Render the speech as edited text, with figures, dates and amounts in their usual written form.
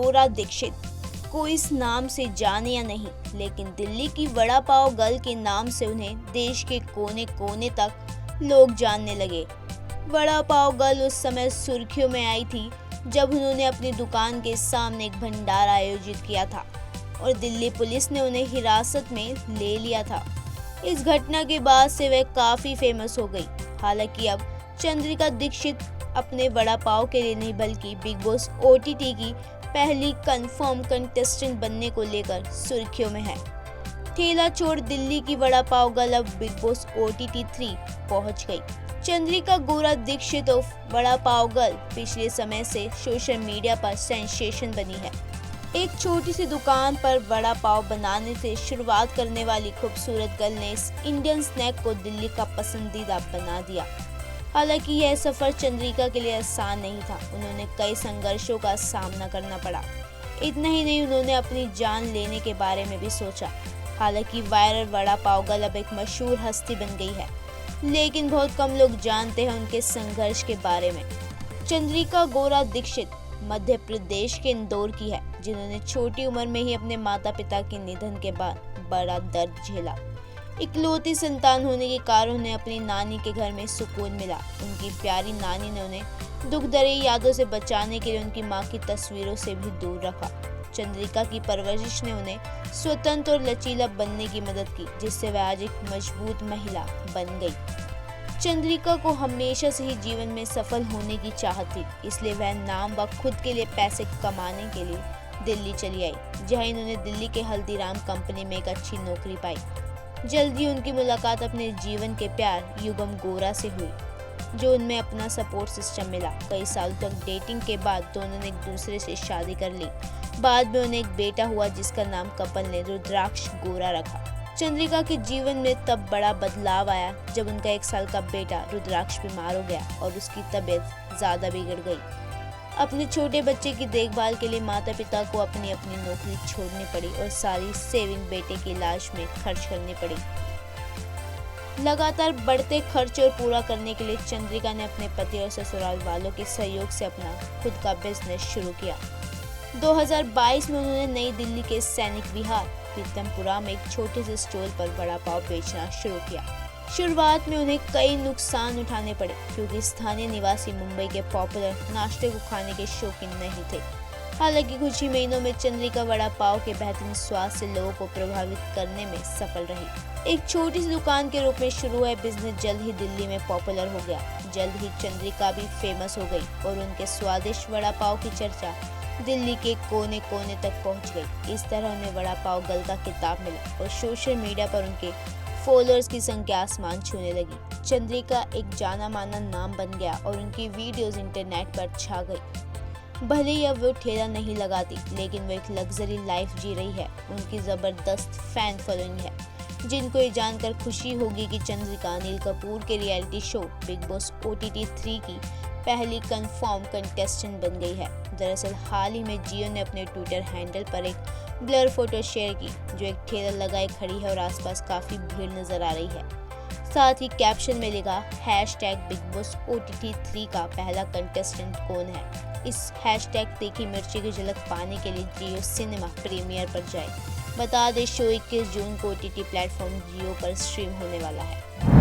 गोरा दीक्षित को इस नाम से जाने या नहीं, लेकिन दिल्ली की वड़ा पाव गर्ल के नाम से उन्हें देश के कोने कोने तक लोग जानने लगे। वड़ा पाव गर्ल उस समय सुर्खियों में आई थी जब उन्होंने अपनी दुकान के सामने एक भंडारा आयोजित किया था और दिल्ली पुलिस ने उन्हें हिरासत में ले लिया था। इस घटना के बाद से वह काफी फेमस हो गई। हालांकि अब चंद्रिका दीक्षित अपने वड़ा पाव के लिए नहीं बल्कि बिग बॉस OTT की पहली कंफर्म कंटेस्टेंट बनने को लेकर सुर्खियों में है। ठेला छोड़ दिल्ली की वड़ा पाव गर्ल अब बिग बॉस OTT 3 पहुंच गई। चंद्रिका गोरा दीक्षित ऑफ वड़ा पाव गर्ल पिछले समय से सोशल मीडिया पर सेंसेशन बनी है। एक छोटी सी दुकान पर वड़ा पाव बनाने से शुरुआत करने वाली खूबसूरत गर्ल ने इस इंडियन स्नैक को दिल्ली का पसंदीदा बना दिया। हालांकि यह सफर चंद्रिका के लिए आसान नहीं था। उन्होंने कई संघर्षों का सामना करना पड़ा। इतना ही नहीं, उन्होंने अपनी जान लेने के बारे में भी सोचा। हालांकि वायरल वड़ा पाव गर्ल अब एक मशहूर हस्ती बन गई है, लेकिन बहुत कम लोग जानते हैं उनके संघर्ष के बारे में। चंद्रिका गोरा दीक्षित मध्य प्रदेश के इंदौर की है, जिन्होंने छोटी उम्र में ही अपने माता पिता के निधन के बाद बड़ा दर्द झेला। इकलौती संतान होने के कारण उन्हें अपनी नानी के घर में सुकून मिला। उनकी प्यारी नानी ने उन्हें दुख भरी यादों से बचाने के लिए उनकी मां की तस्वीरों से भी दूर रखा। चंद्रिका की परवरिश ने उन्हें स्वतंत्र और लचीला बनने की मदद की, जिससे वह आज एक मजबूत महिला बन गई। चंद्रिका को हमेशा से ही जीवन में सफल होने की चाहत थी, इसलिए वह नाम व खुद के लिए पैसे कमाने के लिए दिल्ली चली आई, जहां इन्होंने दिल्ली के हल्दीराम कंपनी में एक अच्छी नौकरी पाई। जल्द ही उनकी मुलाकात अपने जीवन के प्यार युगम गोरा से हुई, जो उनमें अपना सपोर्ट सिस्टम मिला। कई साल तक डेटिंग के बाद दोनों ने एक दूसरे से शादी कर ली। बाद में उन्हें एक बेटा हुआ, जिसका नाम कपल ने रुद्राक्ष गोरा रखा। चंद्रिका के जीवन में तब बड़ा बदलाव आया जब उनका 1 साल का बेटा रुद्राक्ष बीमार हो गया और उसकी तबीयत ज्यादा बिगड़ गई। अपने छोटे बच्चे की देखभाल के लिए माता पिता को अपनी अपनी नौकरी छोड़नी पड़ी और सारी सेविंग बेटे के इलाज में खर्च करनी पड़ी। लगातार बढ़ते खर्च और पूरा करने के लिए चंद्रिका ने अपने पति और ससुराल वालों के सहयोग से अपना खुद का बिजनेस शुरू किया। 2022 में उन्होंने नई दिल्ली के सैनिक विहार पीतमपुरा में एक छोटे से स्टॉल पर वड़ा पाव बेचना शुरू किया। शुरुआत में उन्हें कई नुकसान उठाने पड़े, क्योंकि स्थानीय निवासी मुंबई के पॉपुलर नाश्ते को खाने के शौकीन नहीं थे। हालांकि कुछ ही महीनों में चंद्रिका वड़ा पाव के बेहतरीन स्वाद से लोगों को प्रभावित करने में सफल रही। एक छोटी सी दुकान के रूप में शुरू हुआ बिजनेस जल्द ही दिल्ली में पॉपुलर हो गया। जल्द ही चंद्रिका भी फेमस हो गई और उनके स्वादिष्ट वड़ा पाव की चर्चा दिल्ली के कोने कोने तक पहुंच गई। इस तरह उन्हें वड़ा पाव गर्ल का खिताब मिला और सोशल मीडिया पर उनके फॉलोअर्स की संख्या आसमान छूने लगी। चंद्रिका एक जाना माना नाम बन गया और उनकी वीडियोस इंटरनेट पर छा गई। भले ही अब वो ठेला नहीं लगाती, लेकिन वो एक लग्जरी लाइफ जी रही है। उनकी जबरदस्त फैन फॉलोइंग है, जिनको ये जानकर खुशी होगी कि चंद्रिका अनिल कपूर के reality show big Boss OTT 3 की पहली कंफर्म कंटेस्टेंट बन गई है। दरअसल हाल ही में जियो ने अपने ट्विटर हैंडल पर एक ब्लर फोटो शेयर की, जो एक ठेला लगाए खड़ी है और आसपास काफी भीड़ नजर आ रही है। साथ ही कैप्शन में लिखा #बिग बॉस OTT 3 का पहला कंटेस्टेंट कौन है। इस # तीखी मिर्ची की झलक पाने के लिए जियो सिनेमा प्रीमियर पर जाए। बता दें, शो 21 जून को OTT प्लेटफॉर्म जियो पर स्ट्रीम होने वाला है।